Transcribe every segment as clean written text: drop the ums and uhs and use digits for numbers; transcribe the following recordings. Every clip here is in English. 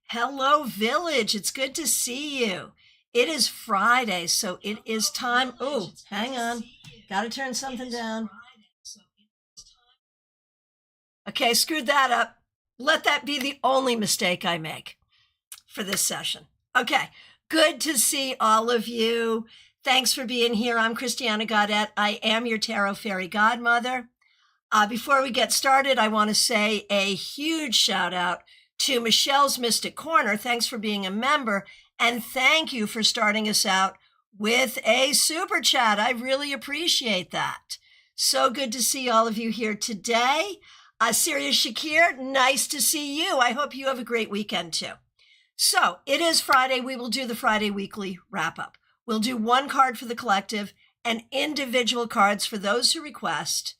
Hello, Village. It's good to see you. It is Friday, so it is time. Oh, hang on. Got to turn something down. Okay, screwed that up. Let that be the only mistake I make for this session. Okay, good to see all of you. Thanks for being here. I'm Christiana Gaudette. I am your Tarot Fairy Godmother. Before we get started, I want to say a huge shout out to Michelle's Mystic Corner. Thanks for being a member. And thank you for starting us out with a super chat. I really appreciate that. So good to see all of you here today. Sirius Shakir, nice to see you. I hope you have a great weekend too. So it is Friday. We will do the Friday weekly wrap up. We'll do one card for the collective and individual cards for those who request.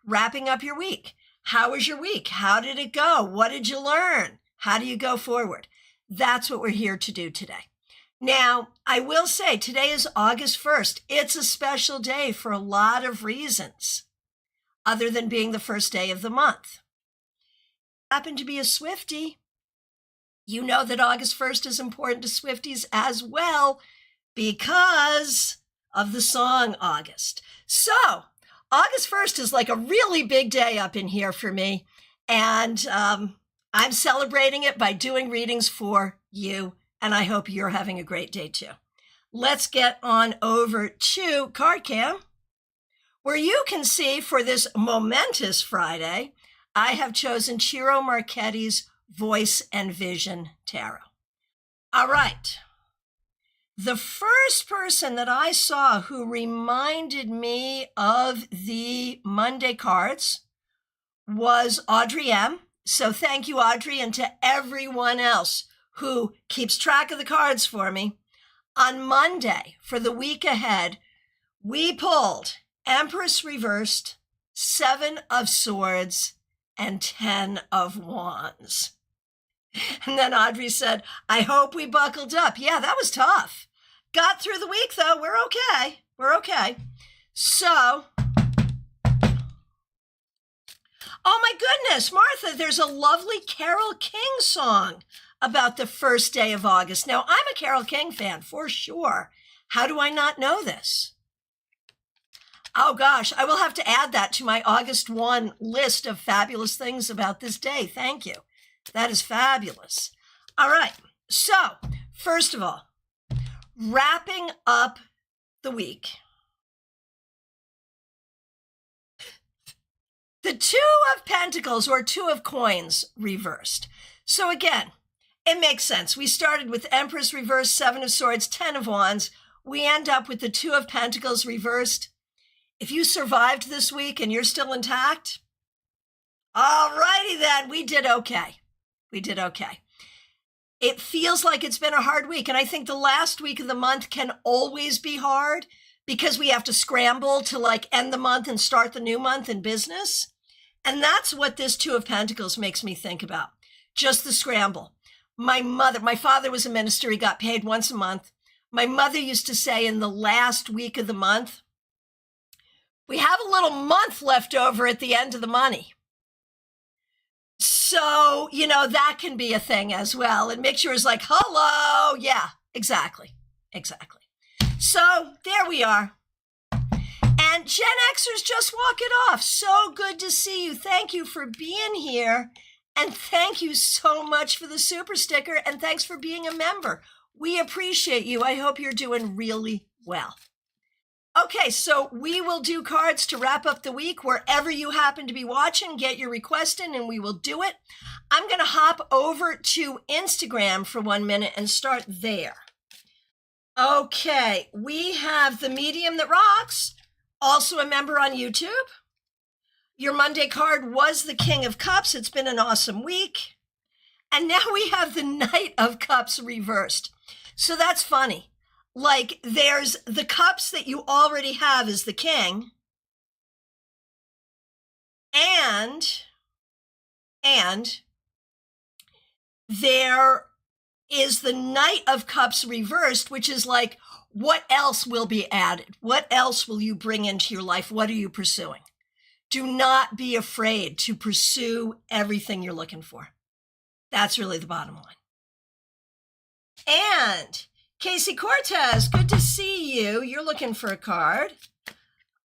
Wrapping up your week. How was your week? How did it go? What did you learn? How do you go forward? That's what we're here to do today. Now, I will say today is August 1st. It's a special day for a lot of reasons, other than being the first day of the month. Happen to be a Swiftie. You know that August 1st is important to Swifties as well because of the song August. So, August 1st is like a really big day up in here for me, and I'm celebrating it by doing readings for you, and I hope you're having a great day too. Let's get on over to CardCam, where you can see for this momentous Friday, I have chosen Ciro Marchetti's Voice and Vision Tarot. All right. The first person that I saw who reminded me of the Monday cards was Audrey M. So thank you, Audrey, and to everyone else who keeps track of the cards for me. On Monday, for the week ahead, we pulled Empress Reversed, 7 of Swords, and 10 of Wands. And then Audrey said, I hope we buckled up. Yeah, that was tough. Got through the week, though. We're okay. We're okay. So, oh my goodness, Martha, there's a lovely Carole King song about the first day of August. Now, I'm a Carole King fan, for sure. How do I not know this? Oh gosh, I will have to add that to my August 1 list of fabulous things about this day. Thank you. That is fabulous. All right. So, first of all, wrapping up the week. The 2 of Pentacles or 2 of Coins reversed. So again, it makes sense. We started with Empress reversed, 7 of Swords, 10 of Wands. We end up with the 2 of Pentacles reversed. If you survived this week and you're still intact, all righty then, we did okay. We did okay. It feels like it's been a hard week. And I think the last week of the month can always be hard because we have to scramble to like end the month and start the new month in business. And that's what this 2 of Pentacles makes me think about. Just the scramble. My father was a minister. He got paid once a month. My mother used to say in the last week of the month, we have a little month left over at the end of the money. So, you know, that can be a thing as well. And make sure it's like, hello. Yeah, exactly. Exactly. So there we are. And Gen Xers just walk it off. So good to see you. Thank you for being here. And thank you so much for the super sticker. And thanks for being a member. We appreciate you. I hope you're doing really well. Okay, so we will do cards to wrap up the week. Wherever you happen to be watching, get your request in and we will do it. I'm going to hop over to Instagram for 1 minute and start there. Okay, we have the Medium That Rocks, also a member on YouTube. Your Monday card was the King of Cups. It's been an awesome week. And now we have the Knight of Cups reversed. So that's funny. Like there's the cups that you already have as the king. And there is the Knight of Cups reversed, which is like, what else will be added? What else will you bring into your life? What are you pursuing? Do not be afraid to pursue everything you're looking for. That's really the bottom line. And Casey Cortez, good to see you. You're looking for a card.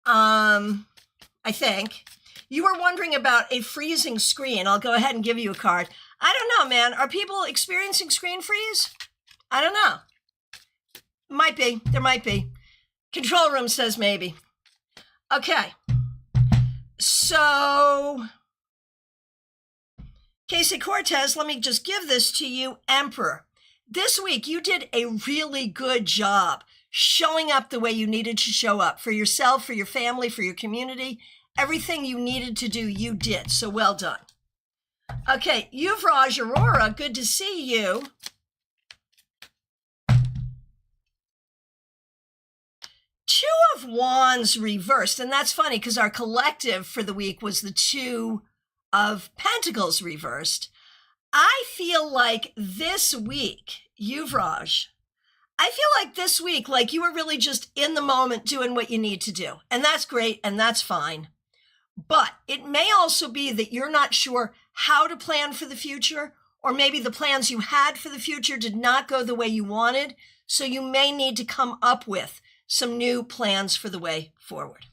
I think. You were wondering about a freezing screen. I'll go ahead and give you a card. I don't know, man. Are people experiencing screen freeze? I don't know. Might be. There might be. Control room says maybe. Okay. So, Casey Cortez, let me just give this to you, Emperor. This week, you did a really good job showing up the way you needed to show up for yourself, for your family, for your community. Everything you needed to do, you did. So well done. Okay, Yuvraj Aurora, good to see you. Two of Wands reversed, and that's funny because our collective for the week was the Two of Pentacles reversed. I feel like this week, Yuvraj, I feel like this week, like you were really just in the moment doing what you need to do. And that's great, and that's fine. But it may also be that you're not sure how to plan for the future, or maybe the plans you had for the future did not go the way you wanted. So you may need to come up with some new plans for the way forward.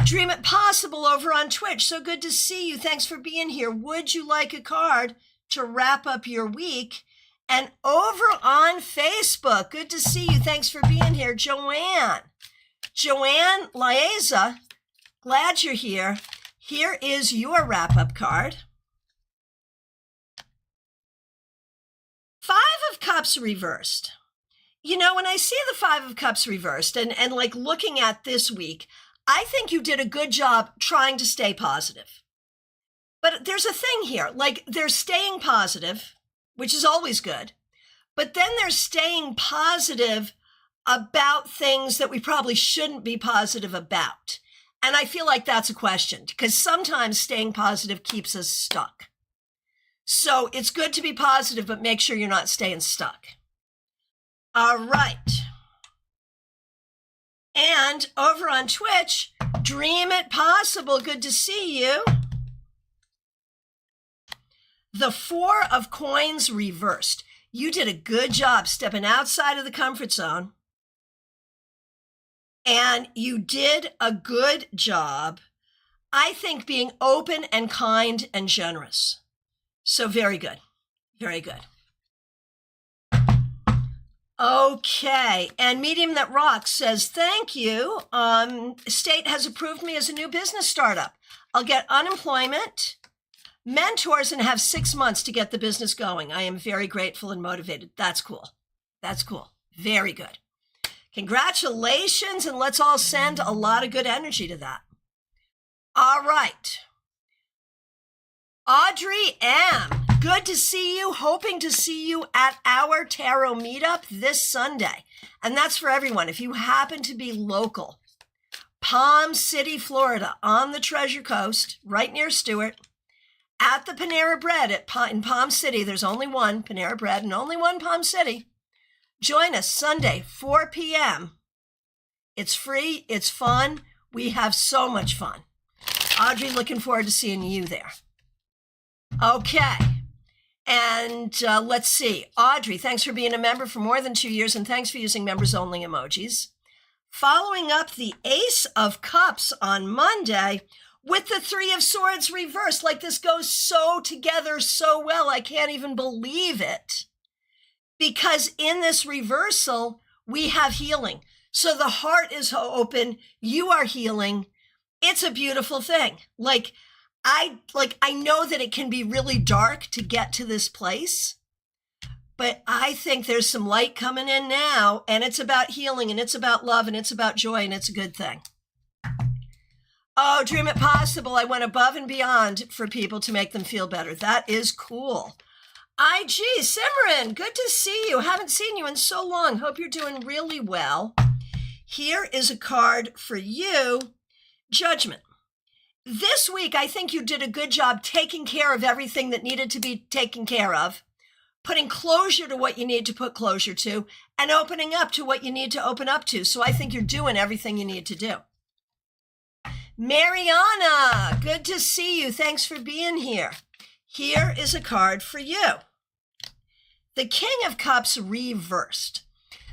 Dream It Possible over on Twitch. So good to see you. Thanks for being here. Would you like a card to wrap up your week? And over on Facebook, good to see you. Thanks for being here. Joanne Laeza, glad you're here. Here is your wrap-up card. Five of Cups reversed. You know, when I see the Five of Cups reversed and like looking at this week, I think you did a good job trying to stay positive. But there's a thing here, like they're staying positive, which is always good, but then they're staying positive about things that we probably shouldn't be positive about. And I feel like that's a question because sometimes staying positive keeps us stuck. So it's good to be positive, but make sure you're not staying stuck. All right. And over on Twitch, Dream It Possible. Good to see you. The Four of Coins reversed. You did a good job stepping outside of the comfort zone. And you did a good job, I think, being open and kind and generous. So very good. Very good. Okay. And Medium That Rocks says, thank you. State has approved me as a new business startup. I'll get unemployment, mentors, and have 6 months to get the business going. I am very grateful and motivated. That's cool. That's cool. Very good. Congratulations, and let's all send a lot of good energy to that. All right. Audrey M., good to see you. Hoping to see you at our tarot meetup this Sunday. And that's for everyone. If you happen to be local, Palm City, Florida, on the Treasure Coast, right near Stewart, at the Panera Bread in Palm City. There's only one Panera Bread and only one Palm City. Join us Sunday, 4 p.m. It's free. It's fun. We have so much fun. Audrey, looking forward to seeing you there. Okay. And let's see. Audrey, thanks for being a member for more than 2 years, and thanks for using members-only emojis. Following up the Ace of Cups on Monday with the Three of Swords reversed. Like this goes so together so well. I can't even believe it. Because in this reversal, we have healing. So the heart is open. You are healing. It's a beautiful thing. I know that it can be really dark to get to this place, but I think there's some light coming in now, and it's about healing, and it's about love, and it's about joy, and it's a good thing. Oh, Dream It Possible. I went above and beyond for people to make them feel better. That is cool. IG, Simran, good to see you. Haven't seen you in so long. Hope you're doing really well. Here is a card for you, Judgment. This week, I think you did a good job taking care of everything that needed to be taken care of, putting closure to what you need to put closure to, and opening up to what you need to open up to. So I think you're doing everything you need to do. Mariana, good to see you. Thanks for being here. Here is a card for you. the King of Cups reversed.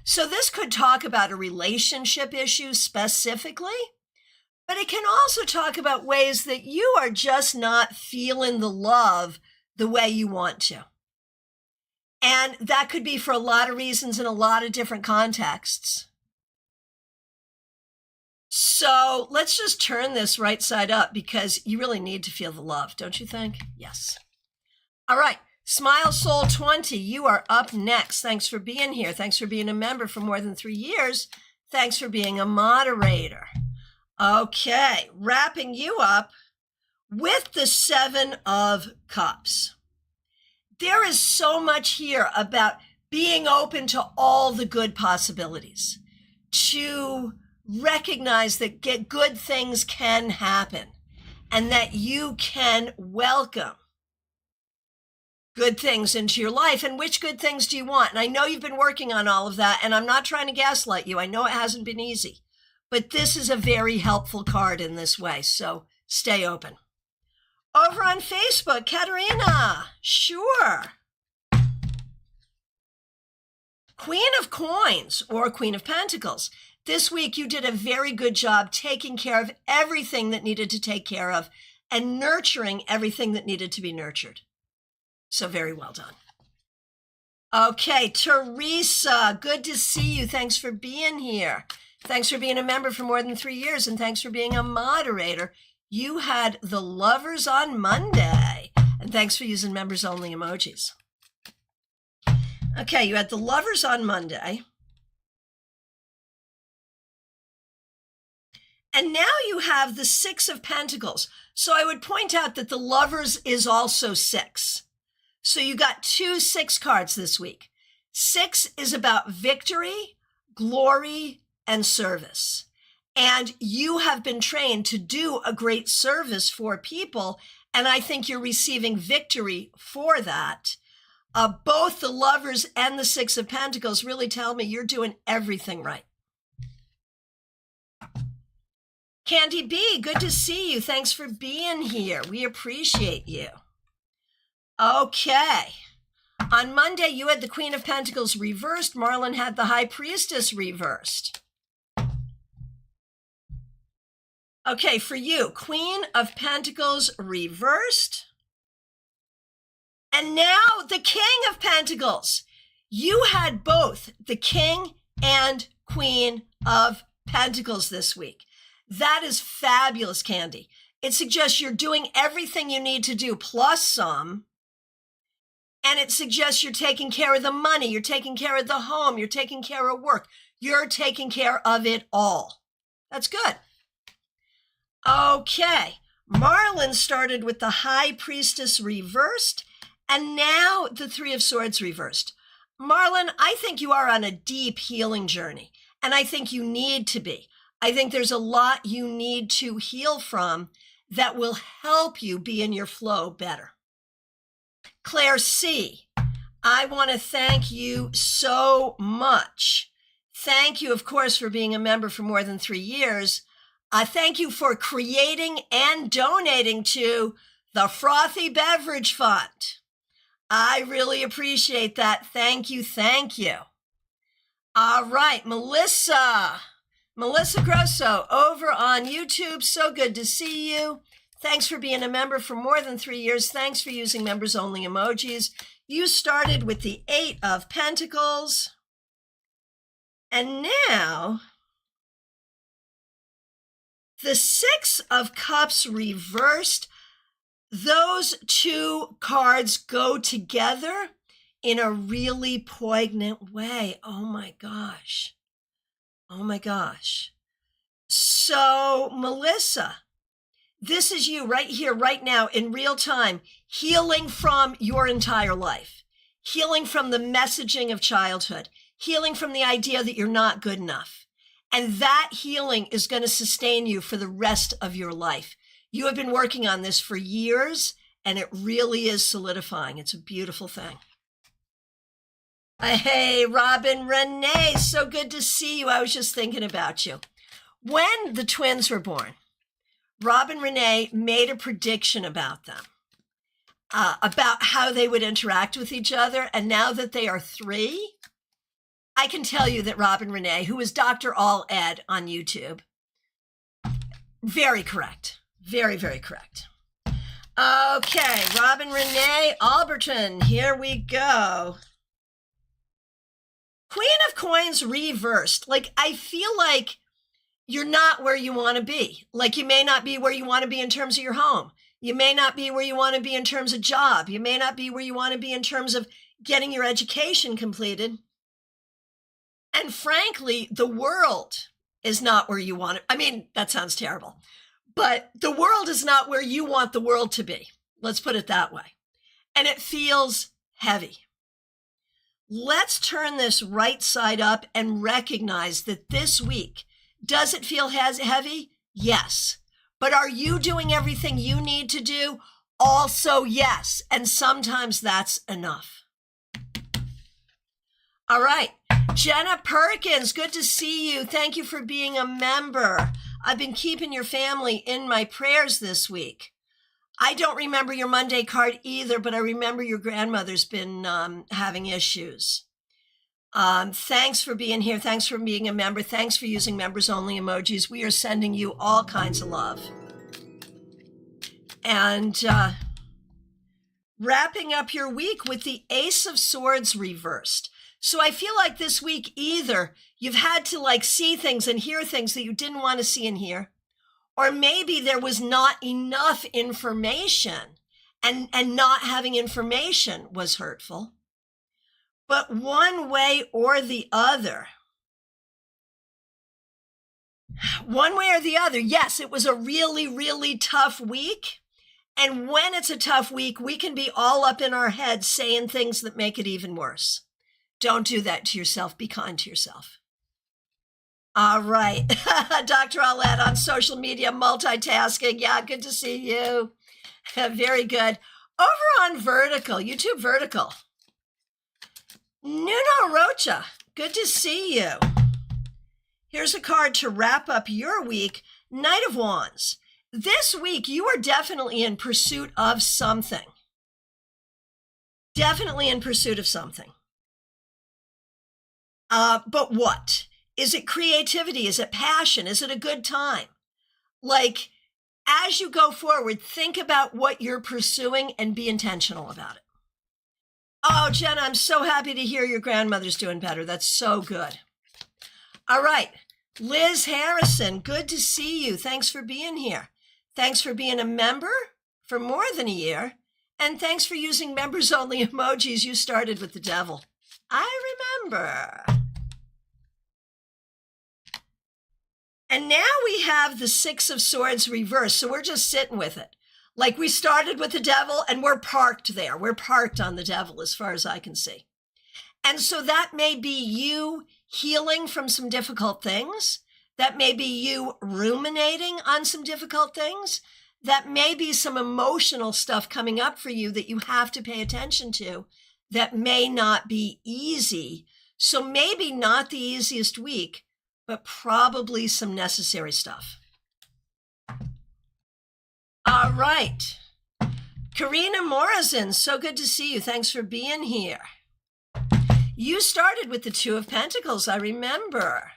So this could talk about a relationship issue specifically, but it can also talk about ways that you are just not feeling the love the way you want to. And that could be for a lot of reasons in a lot of different contexts. So let's just turn this right side up because you really need to feel the love, don't you think? Yes. All right. Smile Soul 20, you are up next. Thanks for being here. Thanks for being a member for more than 3 years. Thanks for being a moderator. Okay, wrapping you up with the 7 of Cups. There is so much here about being open to all the good possibilities, to recognize that good things can happen and that you can welcome good things into your life. And which good things do you want? And I know you've been working on all of that, and I'm not trying to gaslight you. I know it hasn't been easy, but this is a very helpful card in this way. So stay open. Over on Facebook, Katerina, sure. Queen of Coins or Queen of Pentacles. This week, you did a very good job taking care of everything that needed to take care of and nurturing everything that needed to be nurtured. So very well done. Okay, Teresa, good to see you. Thanks for being here. Thanks for being a member for more than 3 years, and thanks for being a moderator. You had the lovers on Monday, and thanks for using members only emojis. Okay, you had the lovers on Monday. And now you have the 6 of Pentacles. So I would point out that the lovers is also 6. So you got 2 6 cards this week. 6 is about victory, glory, and service. And you have been trained to do a great service for people. And I think you're receiving victory for that. Both the lovers and the 6 of Pentacles really tell me you're doing everything right. Candy B, good to see you. Thanks for being here. We appreciate you. Okay. On Monday, you had the Queen of Pentacles reversed. Marlon had the High Priestess reversed. Okay, for you, Queen of Pentacles reversed. And now the King of Pentacles. You had both the King and Queen of Pentacles this week. That is fabulous, Candy. It suggests you're doing everything you need to do, plus some. And it suggests you're taking care of the money, you're taking care of the home, you're taking care of work. You're taking care of it all. That's good. Okay, Marlon started with the High Priestess reversed, and now the 3 of Swords reversed. Marlon, I think you are on a deep healing journey, and I think you need to be. I think there's a lot you need to heal from that will help you be in your flow better. Claire C., I want to thank you so much. Thank you, of course, for being a member for more than 3 years. Thank you for creating and donating to the Frothy Beverage Fund. I really appreciate that. Thank you. Thank you. All right, Melissa Grosso over on YouTube. So good to see you. Thanks for being a member for more than 3 years. Thanks for using members only emojis. You started with the 8 of Pentacles. And now the 6 of Cups reversed. Those 2 cards go together in a really poignant way. Oh my gosh. Oh my gosh. So, Melissa, this is you right here, right now, in real time, healing from your entire life, healing from the messaging of childhood, healing from the idea that you're not good enough. And that healing is going to sustain you for the rest of your life. You have been working on this for years, and it really is solidifying. It's a beautiful thing. Hey, Robin Renee, so good to see you. I was just thinking about you. When the twins were born, Robin Renee made a prediction about them. about how they would interact with each other. And now that they are 3, I can tell you that Robin Renee, who is Dr. All Ed on YouTube, very correct. Very, very correct. Okay, Robin Renee Alberton, here we go. Queen of Coins reversed. Like, I feel like you're not where you want to be. Like, you may not be where you want to be in terms of your home. You may not be where you want to be in terms of job. You may not be where you want to be in terms of getting your education completed. And frankly, the world is not where you want it. I mean, that sounds terrible, but the world is not where you want the world to be. Let's put it that way. And it feels heavy. Let's turn this right side up and recognize that this week, does it feel heavy? Yes. But are you doing everything you need to do? Also, yes. And sometimes that's enough. All right. Jenna Perkins, good to see you. Thank you for being a member. I've been keeping your family in my prayers this week. I don't remember your Monday card either, but I remember your grandmother's been having issues. Thanks for being here. Thanks for being a member. Thanks for using members only emojis. We are sending you all kinds of love. And wrapping up your week with the Ace of Swords reversed. So I feel like this week, either you've had to like see things and hear things that you didn't want to see and hear, or maybe there was not enough information and not having information was hurtful. But one way or the other, yes, it was a really, really tough week. And when it's a tough week, we can be all up in our heads saying things that make it even worse. Don't do that to yourself. Be kind to yourself. All right. Dr. Alette on social media, multitasking. Yeah, good to see you. Very good. Over on Vertical, YouTube Vertical. Nuno Rocha, good to see you. Here's a card to wrap up your week. Knight of Wands. This week, you are definitely in pursuit of something. Definitely in pursuit of something. But what? Is it creativity? Is it passion? Is it a good time? Like, as you go forward, think about what you're pursuing and be intentional about it. Oh, Jenna, I'm so happy to hear your grandmother's doing better. That's so good. All right. Liz Harrison, good to see you. Thanks for being here. Thanks for being a member for more than a year. And thanks for using members only emojis. You started with the devil. I remember. And now we have the Six of Swords reversed. So we're just sitting with it. Like we started with the devil and we're parked there. We're parked on the devil as far as I can see. And so that may be you healing from some difficult things. That may be you ruminating on some difficult things. That may be some emotional stuff coming up for you that you have to pay attention to that may not be easy. So maybe not the easiest week, but probably some necessary stuff. All right. Karina Morrison, so good to see you. Thanks for being here. You started with the Two of Pentacles, I remember.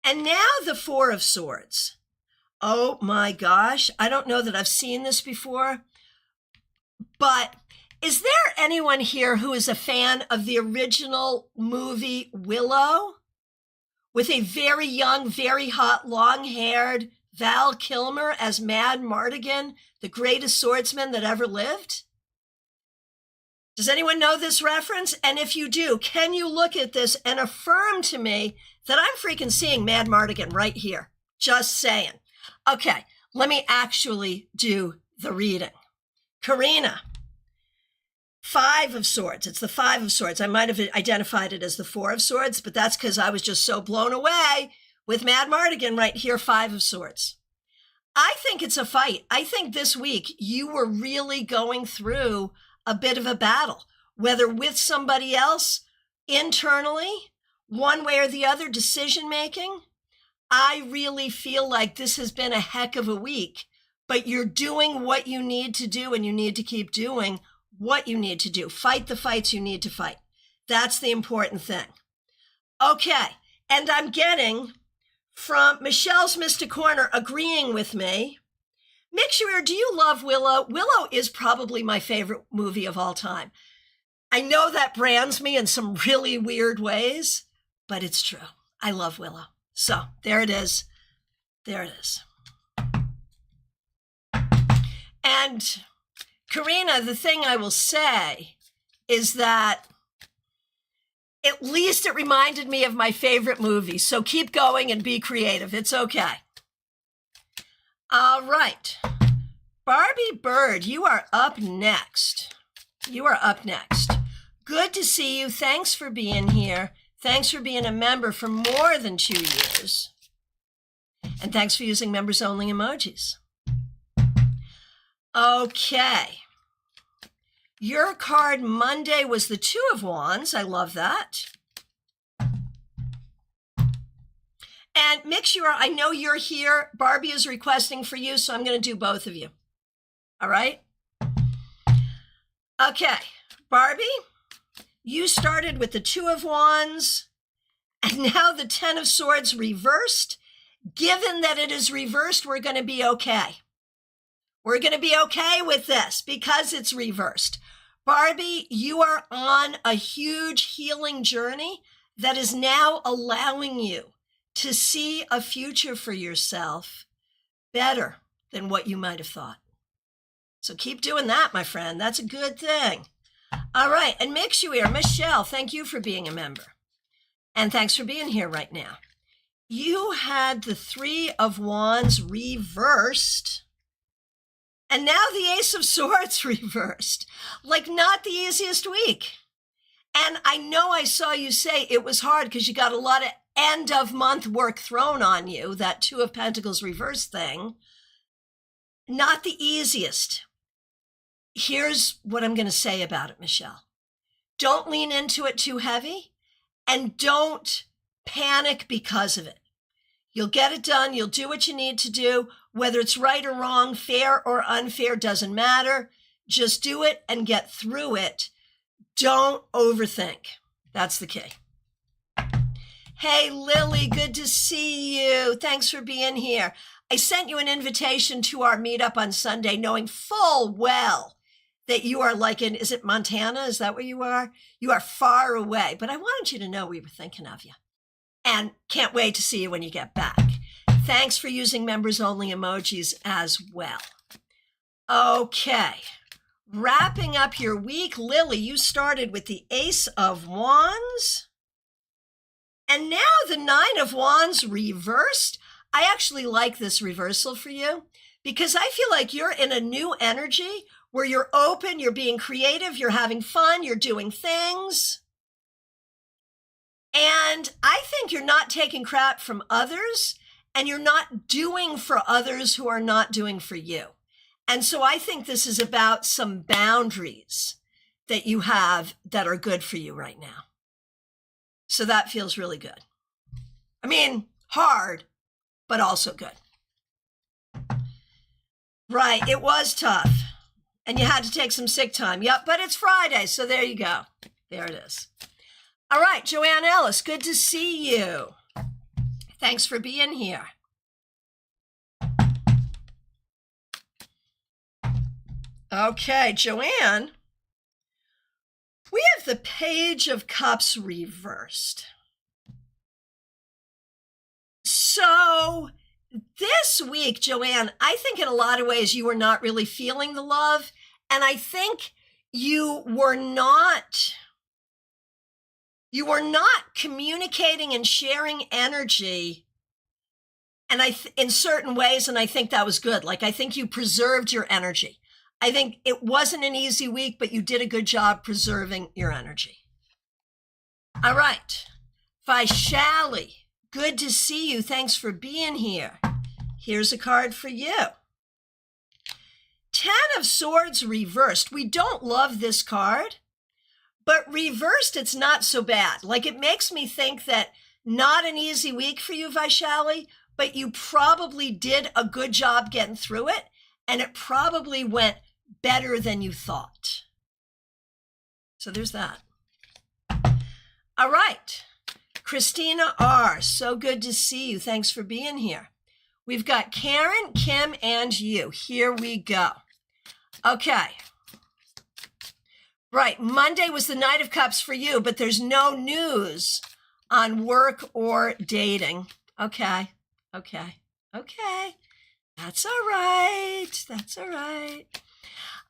And now the Four of Swords. Oh my gosh, I don't know that I've seen this before, but is there anyone here who is a fan of the original movie Willow with a very young, very hot, long-haired Val Kilmer as Mad Mardigan, the greatest swordsman that ever lived? Does anyone know this reference? And if you do, can you look at this and affirm to me that I'm freaking seeing Mad Mardigan right here? Just saying. Okay, let me actually do the reading. Karina, Five of Swords. It's the Five of Swords. I might have identified it as the Four of Swords, but that's because I was just so blown away with Mad Mardigan right here, Five of Swords. I think it's a fight. I think this week you were really going through a bit of a battle, whether with somebody else, internally, one way or the other, decision making. I really feel like this has been a heck of a week but you're doing what you need to do, and you need to keep doing what you need to do. Fight the fights you need to fight. That's the important thing. Okay, and I'm getting from Michelle's Mystic Corner agreeing with me. Mixer, do you love Willow? Willow is probably my favorite movie of all time. I know that brands me in some really weird ways, but it's true. I love Willow. So there it is. There it is. And Karina, the thing I will say is that at least it reminded me of my favorite movie. So keep going and be creative. It's okay. All right. Barbie Bird, you are up next. You are up next. Good to see you. Thanks for being here. Thanks for being a member for more than 2 years. And thanks for using members only emojis. Okay. Your card Monday was the Two of Wands. I love that. And Mixure, I know you're here. Barbie is requesting for you, so I'm going to do both of you. All right? Okay. Barbie, you started with the Two of Wands, and now the Ten of Swords reversed. Given that it is reversed, we're going to be okay. We're going to be okay with this because it's reversed. Barbie, you are on a huge healing journey that is now allowing you to see a future for yourself better than what you might have thought. So keep doing that, my friend. That's a good thing. All right. And Mixure, Michelle, thank you for being a member. And thanks for being here right now. You had the Three of Wands reversed. And now the Ace of Swords reversed. Like, not the easiest week. And I know I saw you say it was hard because you got a lot of end of month work thrown on you, that Two of Pentacles reverse thing. Not the easiest. Here's what I'm going to say about it, Michelle. Don't lean into it too heavy, and don't panic because of it. You'll get it done. You'll do what you need to do. Whether it's right or wrong, fair or unfair, doesn't matter. Just do it and get through it. Don't overthink. That's the key. Hey, Lily, good to see you. Thanks for being here. I sent you an invitation to our meetup on Sunday, knowing full well that you are like in, is it Montana? Is that where you are? You are far away, but I wanted you to know we were thinking of you. And can't wait to see you when you get back. Thanks for using members only emojis as well. Okay. Wrapping up your week, Lily, you started with the Ace of Wands. And now the Nine of Wands reversed. I actually like this reversal for you because I feel like you're in a new energy where you're open, you're being creative, you're having fun, you're doing things. And I think you're not taking crap from others, and you're not doing for others who are not doing for you. And so I think this is about some boundaries that you have that are good for you right now. So that feels really good. I mean, hard, but also good. Right, it was tough. And you had to take some sick time. Yep, but it's Friday, so there you go. There it is. All right, Joanne Ellis, good to see you. Thanks for being here. Okay, Joanne, we have the Page of Cups reversed. So this week, Joanne, I think in a lot of ways you were not really feeling the love. And I think you were not communicating and sharing energy and in certain ways, and I think that was good. Like, I think you preserved your energy. I think it wasn't an easy week, but you did a good job preserving your energy. All right. Vaishali, good to see you. Thanks for being here. Here's a card for you. Ten of Swords reversed. We don't love this card, but reversed, it's not so bad. Like, it makes me think that not an easy week for you, Vaishali, but you probably did a good job getting through it. and it probably went better than you thought. So there's that. All right. Christina R., so good to see you. Thanks for being here. We've got Karen, Kim, and you. Here we go. Okay. Right. Monday was the Knight of Cups for you, but there's no news on work or dating. Okay. That's all right.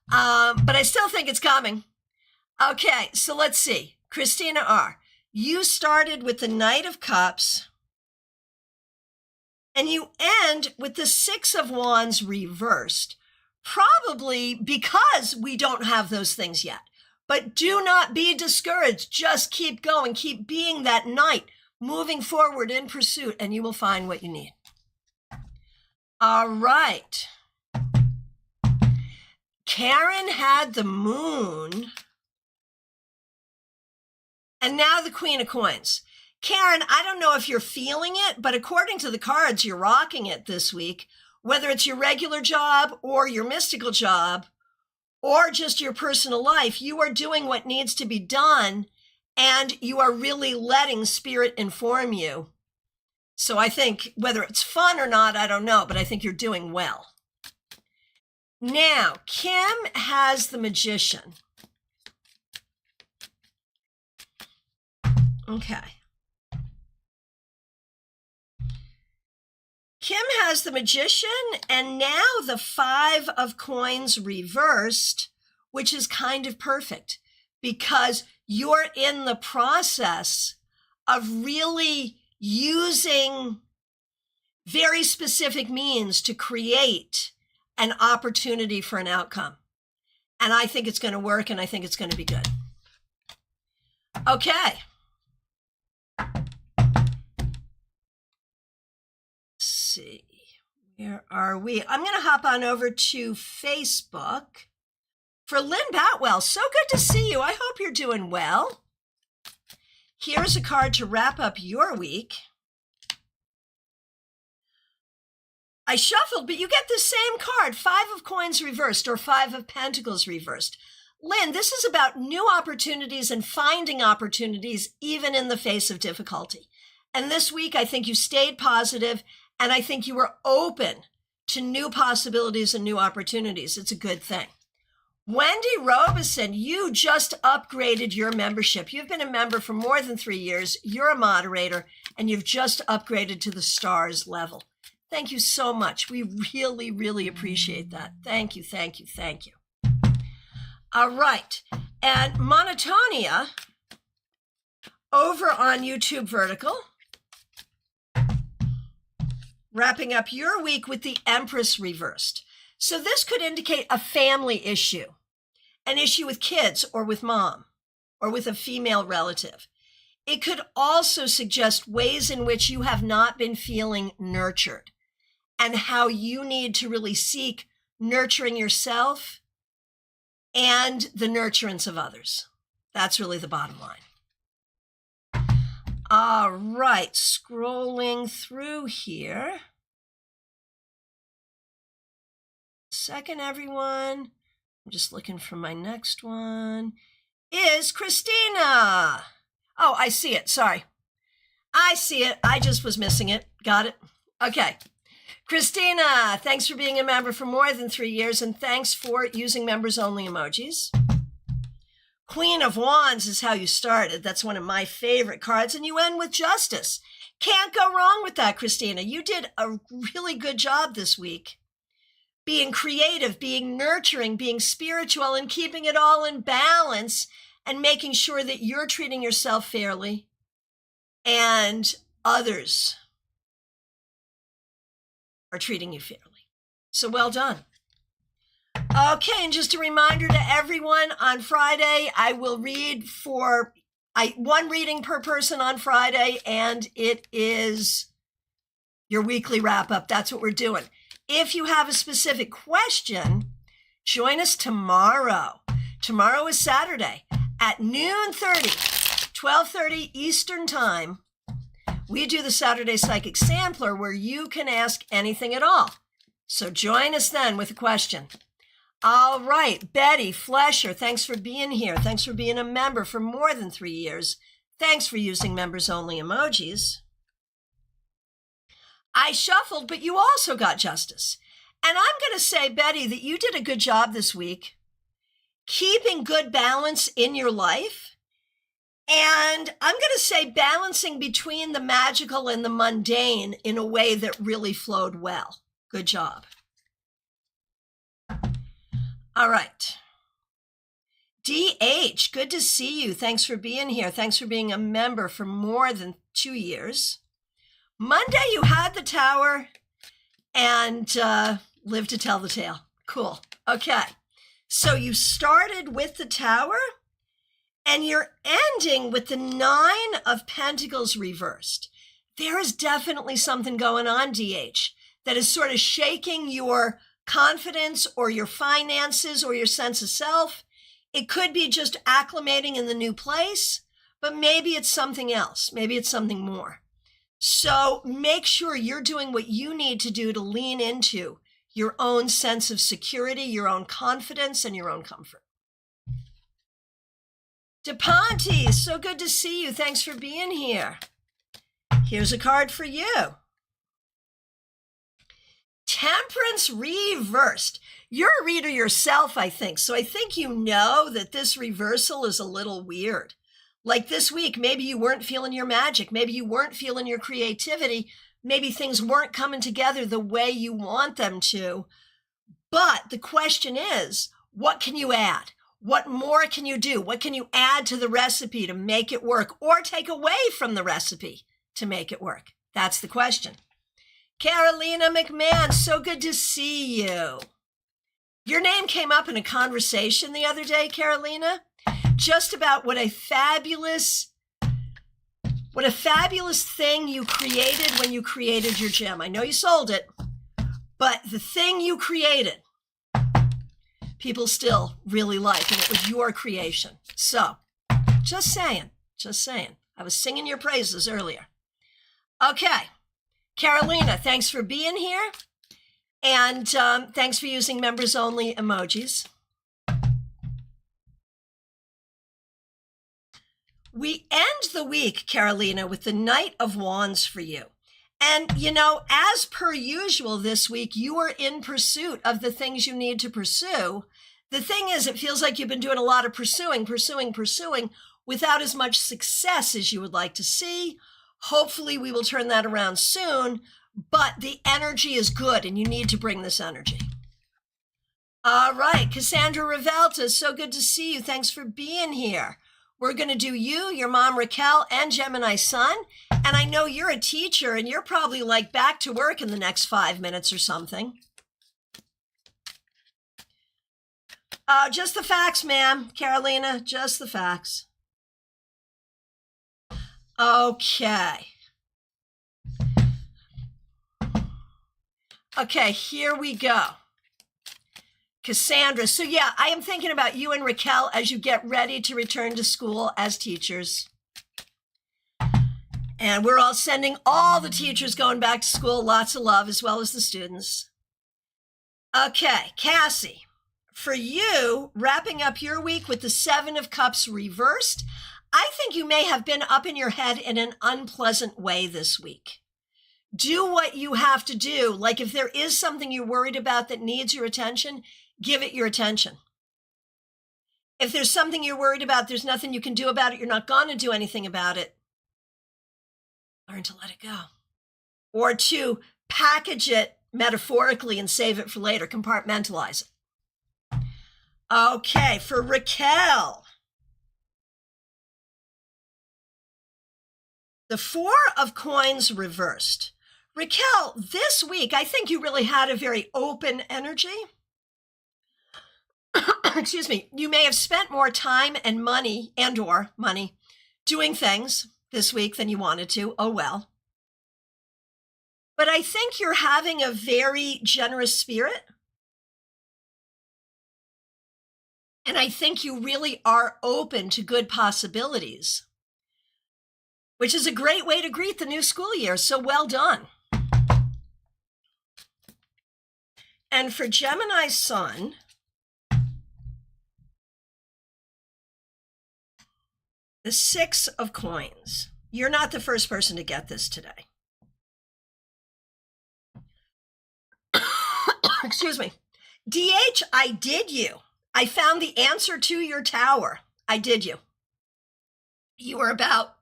But I still think it's coming. Okay, so let's see. Christina R., you started with the Knight of Cups, and you end with the Six of Wands reversed, probably because we don't have those things yet. But do not be discouraged. Just keep going. Keep being that knight, moving forward in pursuit, and you will find what you need. All right. Karen had the Moon, and now the Queen of Coins. Karen, I don't know if you're feeling it, but according to the cards, you're rocking it this week, whether it's your regular job or your mystical job or just your personal life. You are doing what needs to be done, and you are really letting Spirit inform you. So I think whether it's fun or not, I don't know, but I think you're doing well. Now, Kim has the Magician. Okay. Kim has the Magician, and now the Five of Coins reversed, which is kind of perfect because you're in the process of really using very specific means to create an opportunity for an outcome. And I think it's going to work, and I think it's going to be good. Okay. See, where are we? I'm going to hop on over to Facebook for Lynn Batwell. So good to see you. I hope you're doing well. Here's a card to wrap up your week. I shuffled, but you get the same card, Five of Coins reversed or Five of Pentacles reversed. Lynn, this is about new opportunities and finding opportunities even in the face of difficulty. And this week, I think you stayed positive, and I think you were open to new possibilities and new opportunities. It's a good thing. Wendy Robeson, you just upgraded your membership. You've been a member for more than 3 years. You're a moderator, and you've just upgraded to the stars level. Thank you so much. We really, really appreciate that. Thank you. All right. And Monotonia over on YouTube Vertical, wrapping up your week with the Empress reversed. So this could indicate a family issue, an issue with kids or with mom or with a female relative. It could also suggest ways in which you have not been feeling nurtured and how you need to really seek nurturing yourself and the nurturance of others. That's really the bottom line. All right, scrolling through here. Second, everyone. I'm just looking for my next one. Is Christina. Oh, I see it. Sorry. I see it. I just was missing it. Got it. Okay. Christina, thanks for being a member for more than 3 years, and thanks for using members-only emojis. Queen of Wands is how you started. That's one of my favorite cards, and you end with Justice. Can't go wrong with that, Christina. You did a really good job this week. Being creative, being nurturing, being spiritual, and keeping it all in balance and making sure that you're treating yourself fairly and others are treating you fairly. So well done. Okay, and just a reminder to everyone, on Friday, I will read for one reading per person on Friday, and it is your weekly wrap-up. That's what we're doing. If you have a specific question, join us tomorrow. Tomorrow is Saturday at noon 12:30 Eastern Time. We do the Saturday Psychic Sampler where you can ask anything at all. So join us then with a question. All right, Betty Flesher, thanks for being here. Thanks for being a member for more than 3 years. Thanks for using members-only emojis. I shuffled, but you also got justice. And I'm going to say, Betty, that you did a good job this week keeping good balance in your life. And I'm going to say balancing between the magical and the mundane in a way that really flowed well. Good job. All right. DH, good to see you. Thanks for being here. Thanks for being a member for more than 2 years. Monday, you had the tower and lived to tell the tale. Cool. Okay. So you started with the tower and you're ending with the 9 of Pentacles reversed. There is definitely something going on, DH, that is sort of shaking your confidence or your finances or your sense of self. It could be just acclimating in the new place, but maybe it's something else. Maybe it's something more. So make sure you're doing what you need to do to lean into your own sense of security, your own confidence, and your own comfort. DePonte, so good to see you. Thanks for being here. Here's a card for you. Temperance reversed. You're a reader yourself, I think. So I think you know that this reversal is a little weird. Like this week, maybe you weren't feeling your magic. Maybe you weren't feeling your creativity. Maybe things weren't coming together the way you want them to. But the question is, what can you add? What more can you do? What can you add to the recipe to make it work or take away from the recipe to make it work? That's the question. Carolina McMahon, so good to see you. Your name came up in a conversation the other day, Carolina, just about what a fabulous thing you created when you created your gym. I know you sold it, but the thing you created, people still really like, and it was your creation. So just saying. I was singing your praises earlier. Okay. Carolina, thanks for being here. And thanks for using members only emojis. We end the week, Carolina, with the Knight of Wands for you. And, you know, as per usual this week, you are in pursuit of the things you need to pursue. The thing is, it feels like you've been doing a lot of pursuing without as much success as you would like to see. Hopefully we will turn that around soon, but the energy is good and you need to bring this energy. All right, Cassandra Revelta, so good to see you. Thanks for being here. We're going to do you, your mom Raquel, and Gemini Sun. And I know you're a teacher and you're probably like back to work in the next 5 minutes or something. Just the facts, ma'am. Carolina, just the facts. Okay. Okay, here we go. Cassandra. So yeah, I am thinking about you and Raquel as you get ready to return to school as teachers. And we're all sending all the teachers going back to school lots of love, as well as the students. Okay, Cassie, for you, wrapping up your week with the 7 of Cups reversed, I think you may have been up in your head in an unpleasant way this week. Do what you have to do. Like if there is something you're worried about that needs your attention, give it your attention. If there's something you're worried about, there's nothing you can do about it, you're not going to do anything about it, learn to let it go. Or to package it metaphorically and save it for later, compartmentalize it. Okay, for Raquel. The 4 of Coins reversed. Raquel, this week, I think you really had a very open energy. Excuse me. You may have spent more time and money doing things this week than you wanted to. Oh, well. But I think you're having a very generous spirit. And I think you really are open to good possibilities, which is a great way to greet the new school year. So well done. And for Gemini Sun, the 6 of Coins. You're not the first person to get this today. Excuse me. DH, I did you. I found the answer to your tower. I did you. You were about,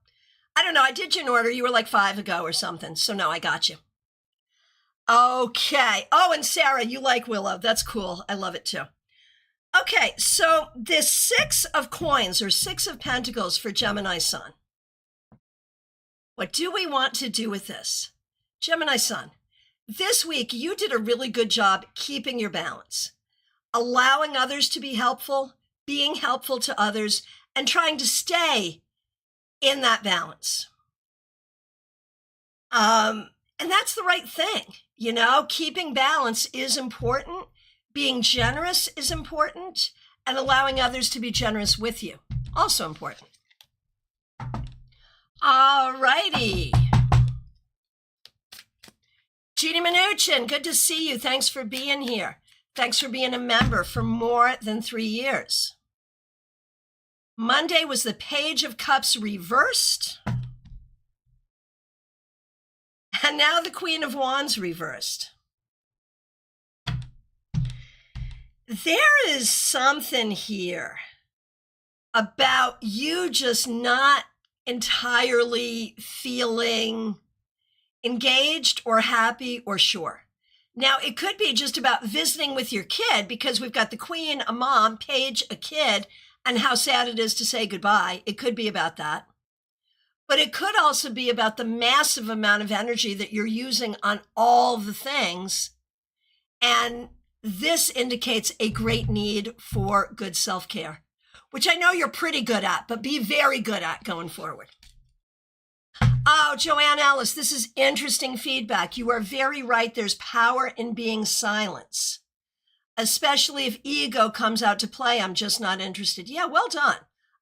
I don't know, I did you in order. You were like 5 ago or something. So no, I got you. Okay. Oh, and Sarah, you like Willow. That's cool. I love it too. Okay, so this 6 of Coins or 6 of Pentacles for Gemini Sun. What do we want to do with this? Gemini Sun, this week you did a really good job keeping your balance, allowing others to be helpful, being helpful to others, and trying to stay in that balance. And that's the right thing. You know, keeping balance is important. Being generous is important, and allowing others to be generous with you, also important. All righty. Jeannie Mnuchin, good to see you. Thanks for being here. Thanks for being a member for more than 3 years. Monday was the Page of Cups reversed. And now the Queen of Wands reversed. There is something here about you just not entirely feeling engaged or happy or sure. Now, it could be just about visiting with your kid because we've got the Queen, a mom, Page, a kid, and how sad it is to say goodbye. It could be about that. But it could also be about the massive amount of energy that you're using on all the things. And this indicates a great need for good self-care, which I know you're pretty good at, but be very good at going forward. Oh, Joanne Ellis, this is interesting feedback. You are very right. There's power in being silence, especially if ego comes out to play. I'm just not interested. Yeah, well done.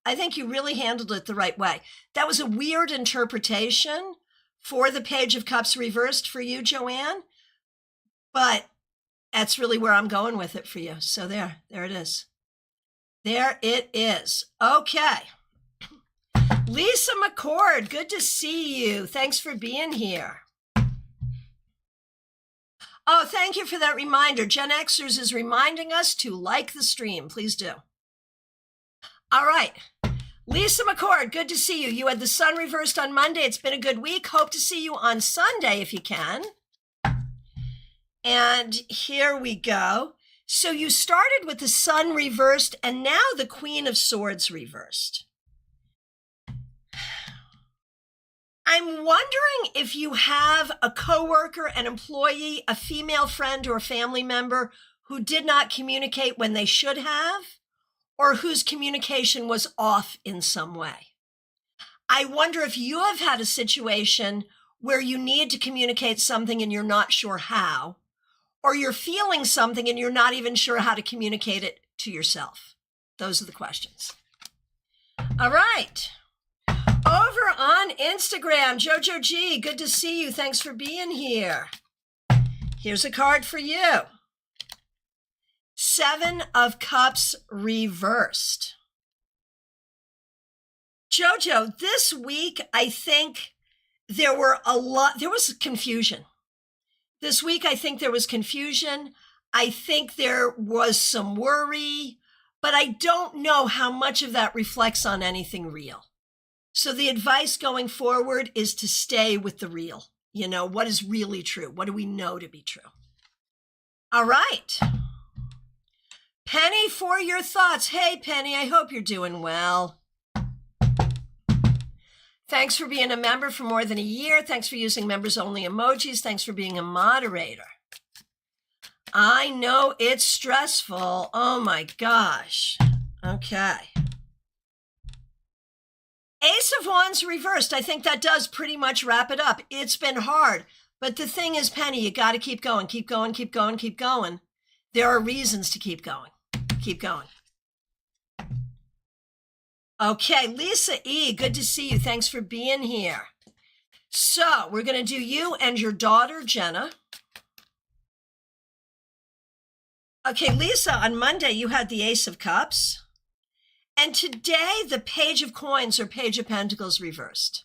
I think you really handled it the right way. That was a weird interpretation for the Page of Cups reversed for you, Joanne, but that's really where I'm going with it for you. So there it is. There it is. Okay. Lisa McCord, good to see you. Thanks for being here. Oh, thank you for that reminder. Gen Xers is reminding us to like the stream. Please do. All right. Lisa McCord, good to see you. You had the sun reversed on Monday. It's been a good week. Hope to see you on Sunday if you can. And here we go. So you started with the sun reversed and now the Queen of Swords reversed. I'm wondering if you have a coworker, an employee, a female friend or family member who did not communicate when they should have, or whose communication was off in some way. I wonder if you have had a situation where you need to communicate something and you're not sure how, or you're feeling something and you're not even sure how to communicate it to yourself. Those are the questions. All right. Over on Instagram, Jojo G, good to see you. Thanks for being here. Here's a card for you. 7 of Cups reversed. Jojo, this week, I think there was confusion. This week, I think there was confusion. I think there was some worry, but I don't know how much of that reflects on anything real. So the advice going forward is to stay with the real. You know, what is really true? What do we know to be true? All right. Penny, for your thoughts. Hey, Penny, I hope you're doing well. Thanks for being a member for more than a year. Thanks for using members-only emojis. Thanks for being a moderator. I know it's stressful. Oh, my gosh. Okay. Ace of Wands reversed. I think that does pretty much wrap it up. It's been hard. But the thing is, Penny, you got to keep going, keep going, keep going, keep going. There are reasons to keep going. Keep going. Okay, Lisa E., good to see you. Thanks for being here. So we're going to do you and your daughter, Jenna. Okay, Lisa, on Monday, you had the Ace of Cups. And today, the Page of Coins or Page of Pentacles reversed.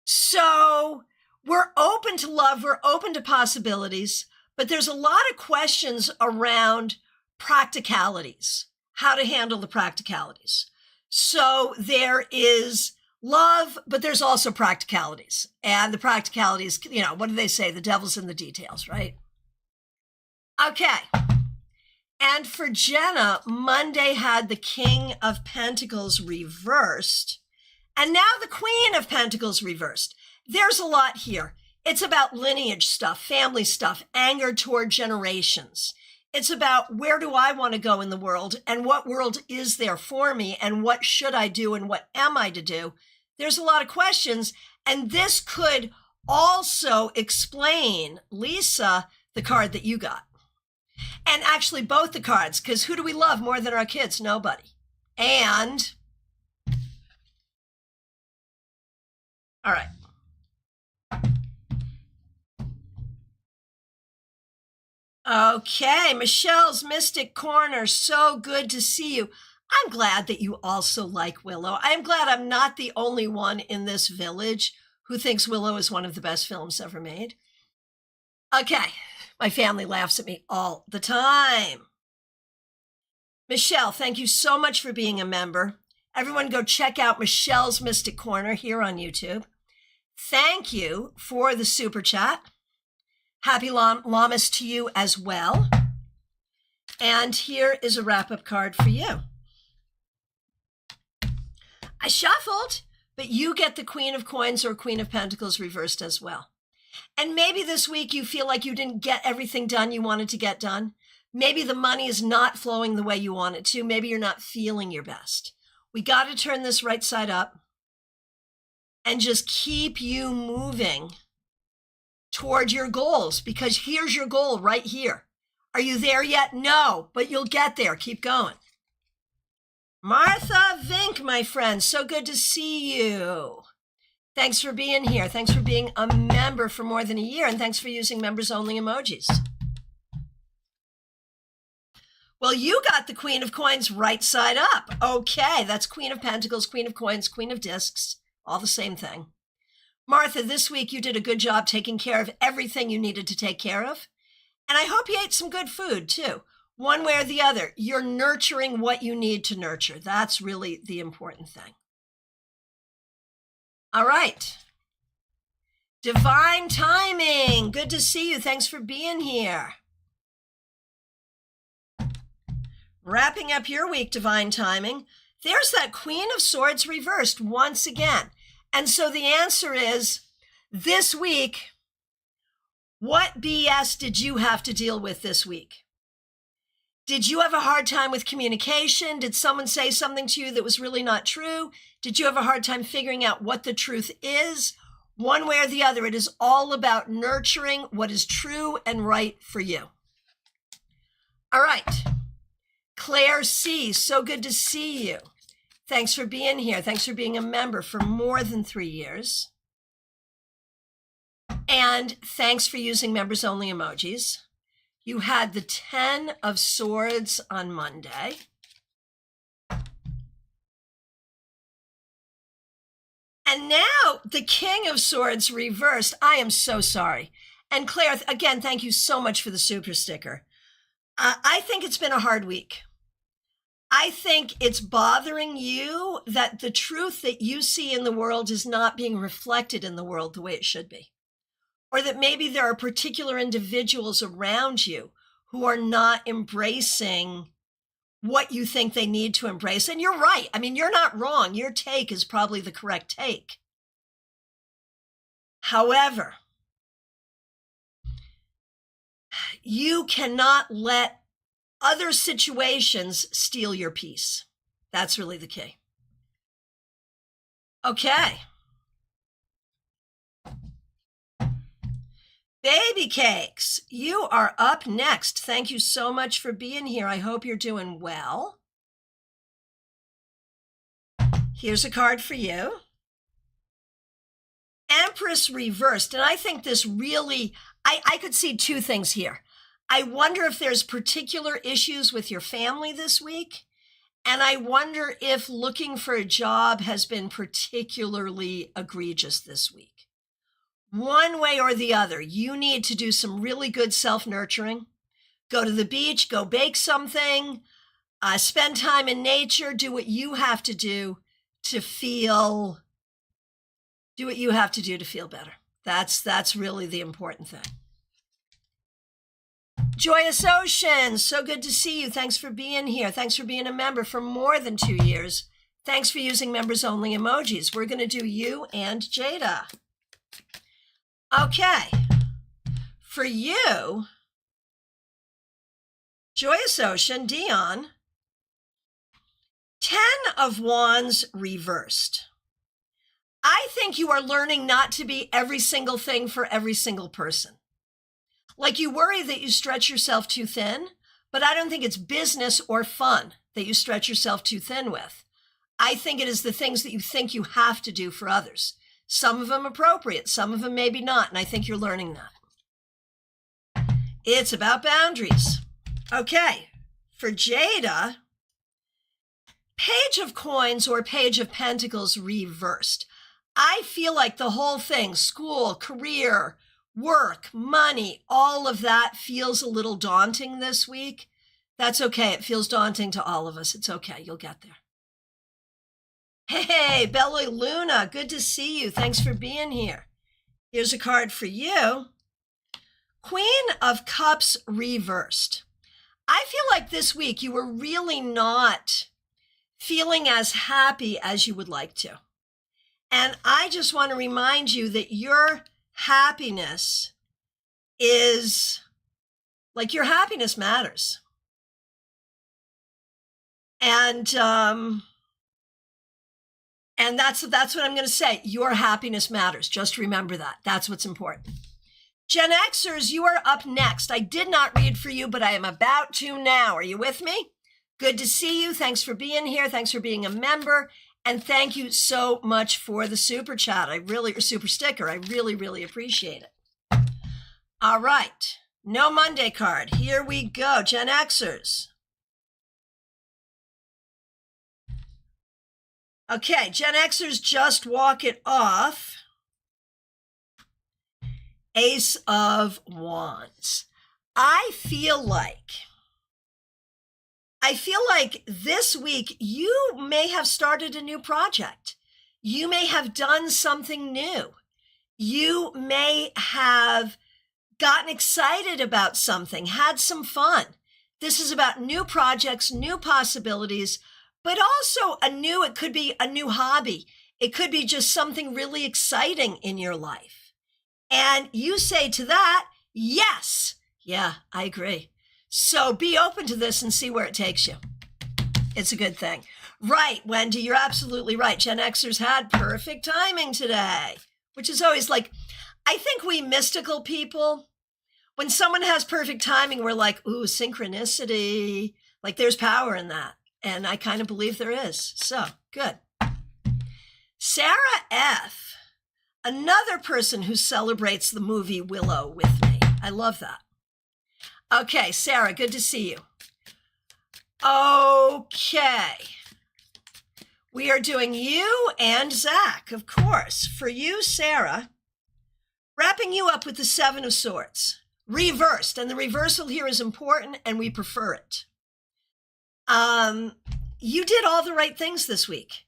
So we're open to love. We're open to possibilities. But there's a lot of questions around practicalities, how to handle the practicalities. So there is love, but there's also practicalities. And the practicalities, what do they say? The devil's in the details, right? Okay. And for Jenna, Monday had the King of Pentacles reversed, and now the Queen of Pentacles reversed. There's a lot here. It's about lineage stuff, family stuff, anger toward generations. It's about where do I want to go in the world and what world is there for me and what should I do and what am I to do? There's a lot of questions, and this could also explain, Lisa, the card that you got. And actually both the cards, because who do we love more than our kids? Nobody. And, all right. Okay, Michelle's Mystic Corner, so good to see you. I'm glad that you also like Willow. I'm glad I'm not the only one in this village who thinks Willow is one of the best films ever made. Okay. My family laughs at me all the time. Michelle, thank you so much for being a member. Everyone go check out Michelle's Mystic Corner here on YouTube. Thank you for the super chat. Happy Lammas to you as well. And here is a wrap-up card for you. I shuffled, but you get the Queen of Coins or Queen of Pentacles reversed as well. And maybe this week you feel like you didn't get everything done you wanted to get done. Maybe the money is not flowing the way you want it to. Maybe you're not feeling your best. We got to turn this right side up and just keep you moving toward your goals, because here's your goal right here. Are you there yet? No, but you'll get there. Keep going. Martha Vink, my friend, so good to see you. Thanks for being here. Thanks for being a member for more than a year. And thanks for using members only emojis. Well, you got the Queen of Coins right side up. Okay, that's Queen of Pentacles, Queen of Coins, Queen of Discs, all the same thing. Martha, this week you did a good job taking care of everything you needed to take care of. And I hope you ate some good food too. One way or the other, you're nurturing what you need to nurture. That's really the important thing. All right. Divine Timing. Good to see you. Thanks for being here. Wrapping up your week, Divine Timing. There's that Queen of Swords reversed once again. And so the answer is, this week, what BS did you have to deal with this week? Did you have a hard time with communication? Did someone say something to you that was really not true? Did you have a hard time figuring out what the truth is? One way or the other, it is all about nurturing what is true and right for you. All right. Claire C., so good to see you. Thanks for being here. Thanks for being a member for more than 3 years. And thanks for using members only emojis. You had the 10 of Swords on Monday. And now the King of Swords reversed. I am so sorry. And Claire, again, thank you so much for the super sticker. I think it's been a hard week. I think it's bothering you that the truth that you see in the world is not being reflected in the world the way it should be. Or that maybe there are particular individuals around you who are not embracing what you think they need to embrace. And you're right. I mean, you're not wrong. Your take is probably the correct take. However, you cannot let other situations steal your peace. That's really the key. Okay. Baby Cakes, you are up next. Thank you so much for being here. I hope you're doing well. Here's a card for you. Empress reversed. And I think this really, I could see two things here. I wonder if there's particular issues with your family this week. And I wonder if looking for a job has been particularly egregious this week. One way or the other, you need to do some really good self-nurturing. Go to the beach, go bake something, spend time in nature, do what you have to do to feel better. That's really the important thing. Joyous Ocean, so good to see you. Thanks for being here. Thanks for being a member for more than 2 years. Thanks for using members only emojis. We're going to do you and Jada. Okay. For you, Joyous Ocean, Dion, 10 of Wands reversed. I think you are learning not to be every single thing for every single person. Like, you worry that you stretch yourself too thin, but I don't think it's business or fun that you stretch yourself too thin with. I think it is the things that you think you have to do for others. Some of them appropriate, some of them maybe not, and I think you're learning that. It's about boundaries. Okay, for Jada, Page of Coins or Page of Pentacles reversed. I feel like the whole thing, school, career, work, money, all of that feels a little daunting this week. That's okay. It feels daunting to all of us. It's okay. You'll get there. Hey, Bella Luna, good to see you. Thanks for being here. Here's a card for you. Queen of Cups reversed. I feel like this week you were really not feeling as happy as you would like to. And I just want to remind you that your happiness is like, your happiness matters. And that's what I'm going to say. Your happiness matters. Just remember that. That's what's important. Gen Xers, you are up next. I did not read for you, but I am about to now. Are you with me? Good to see you. Thanks for being here. Thanks for being a member. And thank you so much for the super chat. Or super sticker. I really, really appreciate it. All right. No Monday card. Here we go. Gen Xers. Okay. Gen Xers, just walk it off. Ace of Wands. I feel like this week you may have started a new project. You may have done something new. You may have gotten excited about something, had some fun. This is about new projects, new possibilities, but also it could be a new hobby. It could be just something really exciting in your life. And you say to that, yes. Yeah, I agree. So be open to this and see where it takes you. It's a good thing. Right, Wendy, you're absolutely right. Gen Xers had perfect timing today, which is always like, I think we mystical people, when someone has perfect timing, we're like, ooh, synchronicity. Like, there's power in that. And I kind of believe there is. So, good. Sarah F., another person who celebrates the movie Willow with me. I love that. Okay, Sarah, good to see you. Okay. We are doing you and Zach, of course. For you, Sarah, wrapping you up with the Seven of Swords, reversed. And the reversal here is important, and we prefer it. You did all the right things this week.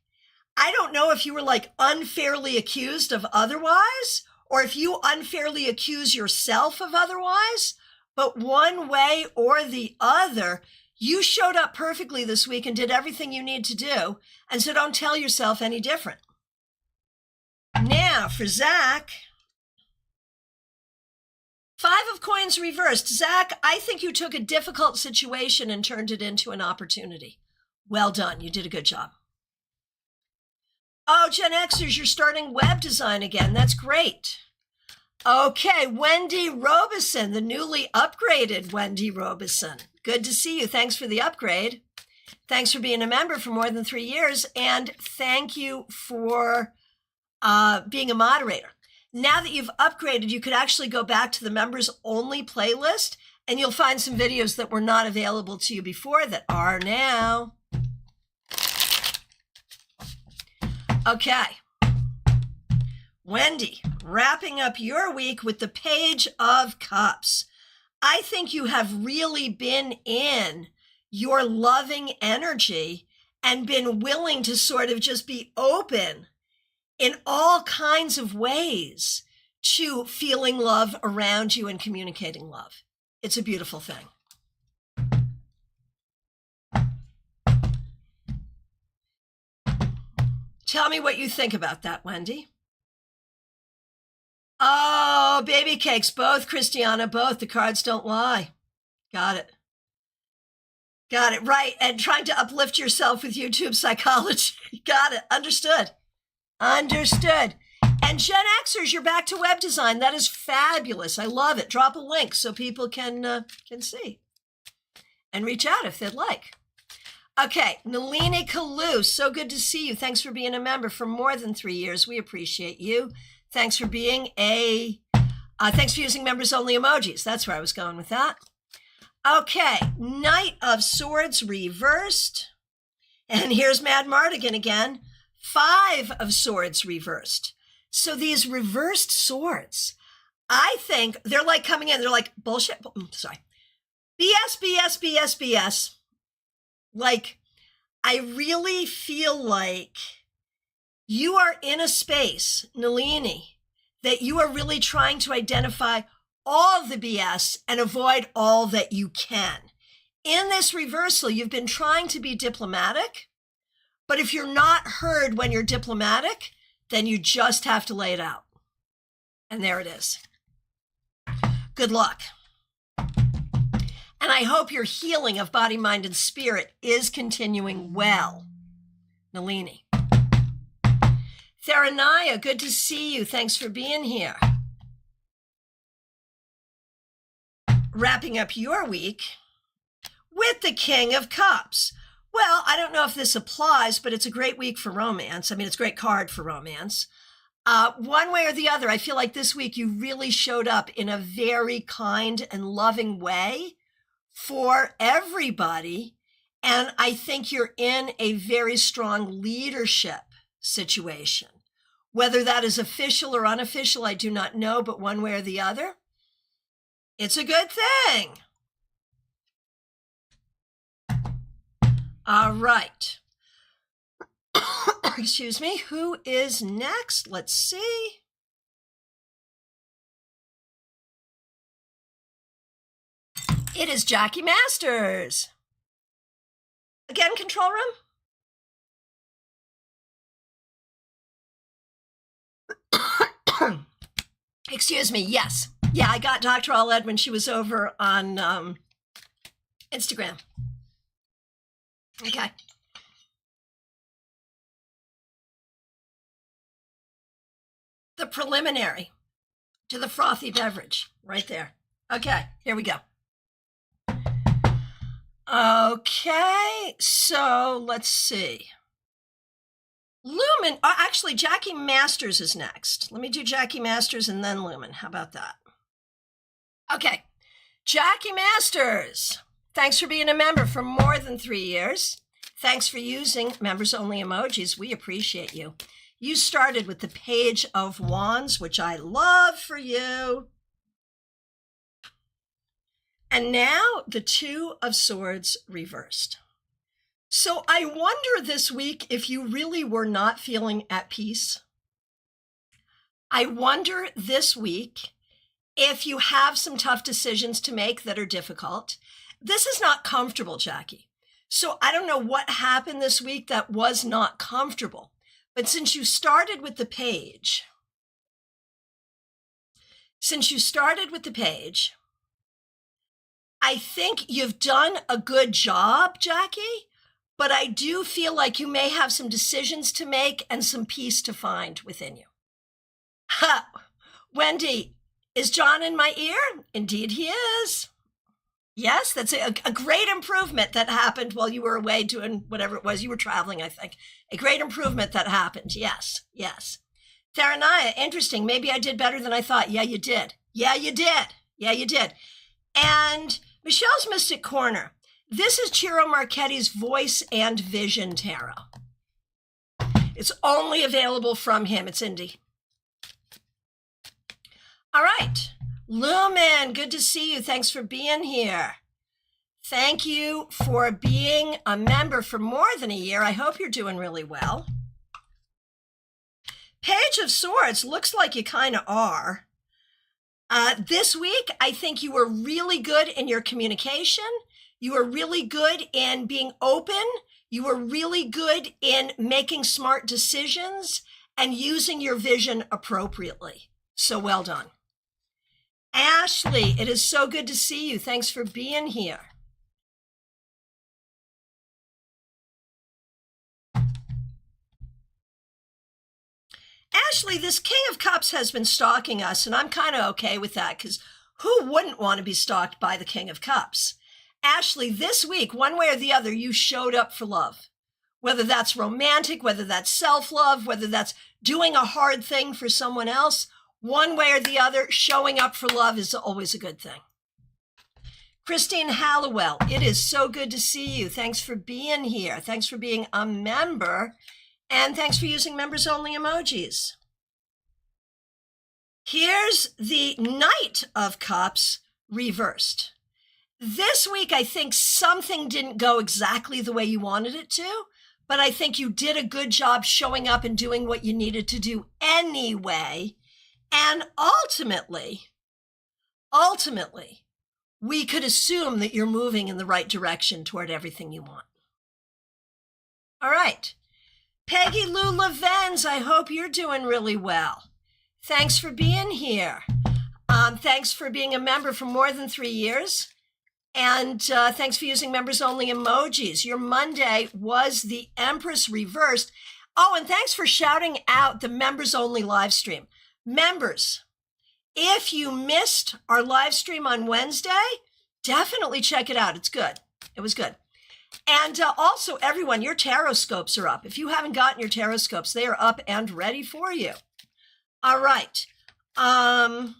I don't know if you were like unfairly accused of otherwise, or if you unfairly accuse yourself of otherwise, but one way or the other, you showed up perfectly this week and did everything you need to do. And so don't tell yourself any different. Now for Zach, Five of Coins reversed. Zach, I think you took a difficult situation and turned it into an opportunity. Well done. You did a good job. Oh, Gen Xers, you're starting web design again. That's great. Okay, Wendy Robeson, the newly upgraded Wendy Robeson. Good to see you. Thanks for the upgrade. Thanks for being a member for more than 3 years. And thank you for being a moderator. Now that you've upgraded, you could actually go back to the members only playlist And you'll find some videos that were not available to you before that are now. Okay. Wendy, wrapping up your week with the Page of Cups. I think you have really been in your loving energy and been willing to sort of just be open in all kinds of ways to feeling love around you and communicating love. It's a beautiful thing. Tell me what you think about that, Wendy. Oh, baby cakes, both, Christiana, both. The cards don't lie. Got it. Got it, right. And trying to uplift yourself with YouTube psychology. Got it, understood. Understood. And Gen Xers, you're back to web design. That is fabulous. I love it. Drop a link so people can see and reach out if they'd like. Okay, Nalini Kalu, so good to see you. Thanks for being a member for more than 3 years. We appreciate you. Thanks for being thanks for using members only emojis. That's where I was going with that. Okay, Knight of Swords reversed. And here's Mad Mardigan again. 5 of Swords reversed. So these reversed swords, I think they're like coming in. They're like bullshit. Sorry. BS, BS, BS, BS. Like, I really feel like you are in a space, Nalini, that you are really trying to identify all the BS and avoid all that you can. In this reversal, you've been trying to be diplomatic, but if you're not heard when you're diplomatic, then you just have to lay it out. And there it is. Good luck. And I hope your healing of body, mind, and spirit is continuing well, Nalini. Theranaya, good to see you. Thanks for being here. Wrapping up your week with the King of Cups. Well, I don't know if this applies, but it's a great week for romance. I mean, it's a great card for romance. One way or the other, I feel like this week you really showed up in a very kind and loving way for everybody. And I think you're in a very strong leadership situation. Whether that is official or unofficial, I do not know, but one way or the other, it's a good thing. All right. Excuse me. Who is next? Let's see. It is Jackie Masters. Again, control room. Excuse me. Yes. Yeah, I got Dr. Aled when she was over on Instagram. Okay. The preliminary to the frothy beverage right there. Okay, here we go. Okay, so let's see. Lumen, actually, Jackie Masters is next. Let me do Jackie Masters and then Lumen. How about that? Okay, Jackie Masters. Thanks for being a member for more than 3 years. Thanks for using members only emojis. We appreciate you. You started with the Page of Wands, which I love for you. And now the 2 of Swords reversed. So I wonder this week if you really were not feeling at peace. I wonder this week if you have some tough decisions to make that are difficult. This is not comfortable, Jackie. So I don't know what happened this week that was not comfortable. But since you started with the page, I think you've done a good job, Jackie, but I do feel like you may have some decisions to make and some peace to find within you. Ha! Wendy, is John in my ear? Indeed he is. Yes, that's a great improvement that happened while you were away doing whatever it was. You were traveling, I think. A great improvement that happened. Yes, yes. Theranaya, interesting. Maybe I did better than I thought. Yeah, you did. Yeah, you did. Yeah, you did. And Michelle's Mystic Corner. This is Ciro Marchetti's Voice and Vision Tarot. It's only available from him. It's indie. All right. Lumen, good to see you. Thanks for being here. Thank you for being a member for more than a year. I hope you're doing really well. Page of Swords, looks like you kind of are. This week, I think you were really good in your communication. You were really good in being open. You were really good in making smart decisions and using your vision appropriately. So well done. Ashley, it is so good to see you. Thanks for being here. Ashley, this King of Cups has been stalking us, and I'm kind of okay with that because who wouldn't want to be stalked by the King of Cups? Ashley, this week, one way or the other, you showed up for love. Whether that's romantic, whether that's self-love, whether that's doing a hard thing for someone else, one way or the other, showing up for love is always a good thing. Christine Hallowell, it is so good to see you. Thanks for being here. Thanks for being a member. And thanks for using members-only emojis. Here's the Knight of Cups reversed. This week, I think something didn't go exactly the way you wanted it to, but I think you did a good job showing up and doing what you needed to do anyway. And ultimately, we could assume that you're moving in the right direction toward everything you want. All right. Peggy Lou Levens, I hope you're doing really well. Thanks for being here. Thanks for being a member for more than 3 years. And thanks for using members-only emojis. Your Monday was the Empress reversed. Oh, and thanks for shouting out the members-only live stream. Members, if you missed our live stream on Wednesday, definitely check it out. It's good. It was good. And also, everyone, your tarot scopes are up. If you haven't gotten your tarot scopes, they are up and ready for you. All right. Hang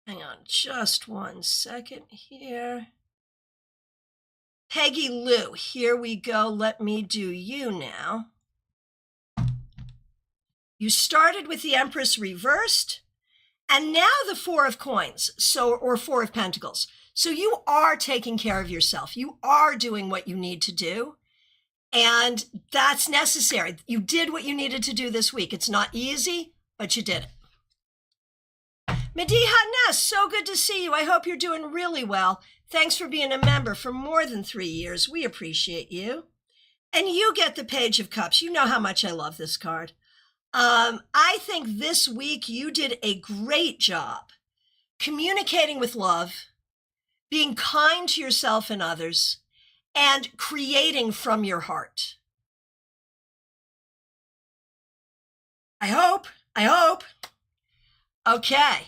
on just 1 second here. Peggy Lou, here we go. Let me do you now. You started with the Empress reversed, and now the Four of Coins, or Four of Pentacles. So you are taking care of yourself. You are doing what you need to do, and that's necessary. You did what you needed to do this week. It's not easy, but you did it. Mediha Ness, so good to see you. I hope you're doing really well. Thanks for being a member for more than 3 years. We appreciate you. And you get the Page of Cups. You know how much I love this card. I think this week you did a great job communicating with love, being kind to yourself and others, and creating from your heart. I hope. Okay.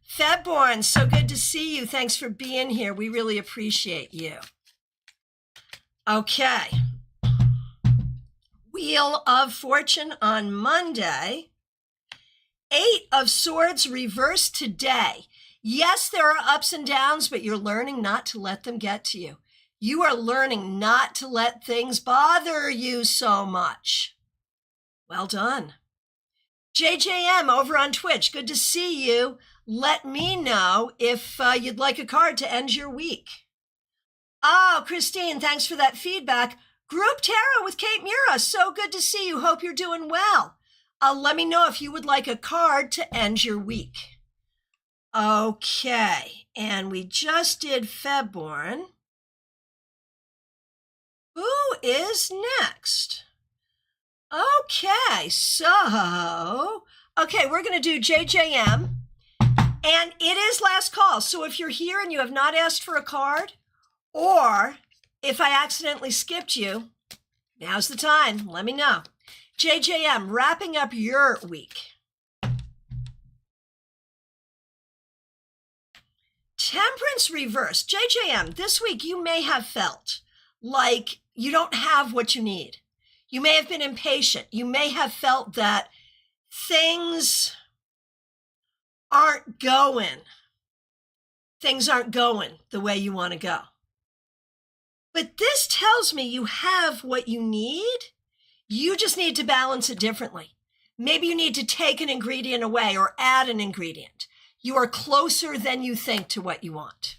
Febborn, so good to see you. Thanks for being here. We really appreciate you. Okay. Wheel of Fortune on Monday. 8 of Swords reversed today. Yes, there are ups and downs, but you're learning not to let them get to you. You are learning not to let things bother you so much. Well done. JJM over on Twitch, good to see you. Let me know if you'd like a card to end your week. Oh, Christine, thanks for that feedback. Group Tarot with Kate Mura, so good to see you. Hope you're doing well. Let me know if you would like a card to end your week. Okay, and we just did Febborn. Who is next? Okay, we're going to do JJM, and it is last call. So if you're here and you have not asked for a card, or if I accidentally skipped you, now's the time. Let me know. JJM, wrapping up your week. Temperance reverse. JJM, this week you may have felt like you don't have what you need. You may have been impatient. You may have felt that things aren't going. Things aren't going the way you want to go. But this tells me you have what you need. You just need to balance it differently. Maybe you need to take an ingredient away or add an ingredient. You are closer than you think to what you want.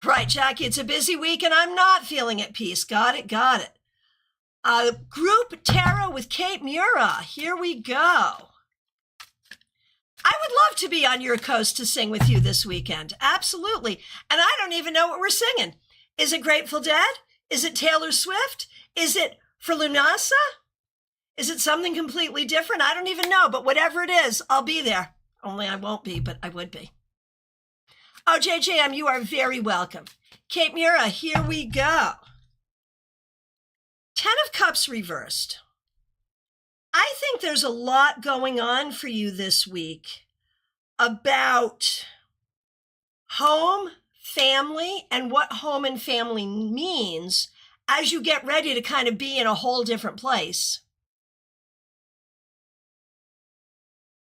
Right, Jackie, it's a busy week and I'm not feeling at peace. Got it, got it. Group Tarot with Kate Mura. Here we go. I would love to be on your coast to sing with you this weekend. Absolutely. And I don't even know what we're singing. Is it Grateful Dead? Is it Taylor Swift? Is it for Lunasa? Is it something completely different? I don't even know, but whatever it is, I'll be there. Only I won't be, but I would be. Oh, JJM, you are very welcome. Kate Mura, here we go. 10 of Cups reversed. I think there's a lot going on for you this week about home, family, and what home and family means as you get ready to kind of be in a whole different place.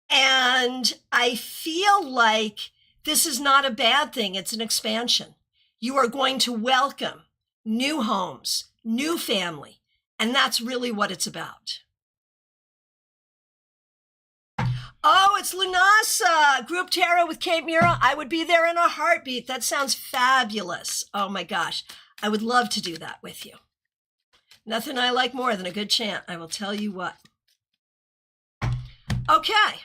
And I feel like this is not a bad thing. It's an expansion. You are going to welcome new homes, new family, and that's really what it's about. Oh, it's Lunasa, Group Tarot with Kate Mura. I would be there in a heartbeat. That sounds fabulous. Oh my gosh, I would love to do that with you. Nothing I like more than a good chant, I will tell you what. Okay.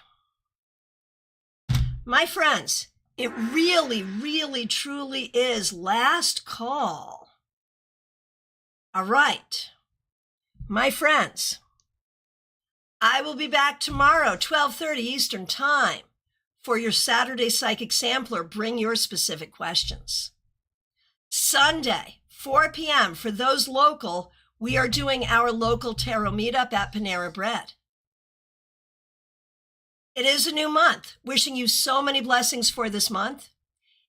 My friends, it really, really, truly is last call. All right. My friends, I will be back tomorrow, 12:30 Eastern Time, for your Saturday Psychic Sampler. Bring your specific questions. Sunday, 4 p.m. For those local, we are doing our local tarot meetup at Panera Bread. It is a new month. Wishing you so many blessings for this month.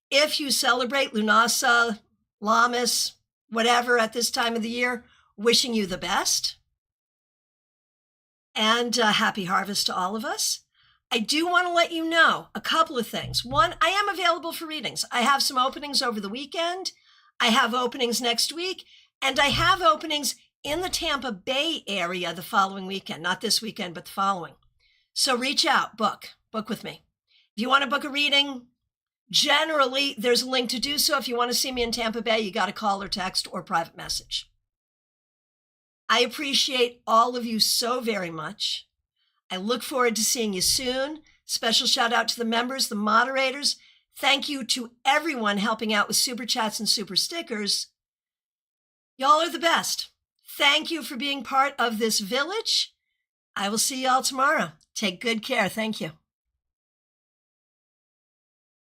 If you celebrate Lunasa, Lammas, whatever at this time of the year, wishing you the best. And happy harvest to all of us. I do want to let you know a couple of things. One, I am available for readings. I have some openings over the weekend. I have openings next week. And I have openings in the Tampa Bay area the following weekend. Not this weekend, but the following. So reach out, book with me. If you want to book a reading, generally there's a link to do so. If you want to see me in Tampa Bay, you got to call or text or private message. I appreciate all of you so very much. I look forward to seeing you soon. Special shout out to the members, the moderators. Thank you to everyone helping out with super chats and super stickers. Y'all are the best. Thank you for being part of this village. I will see y'all tomorrow. Take good care. Thank you.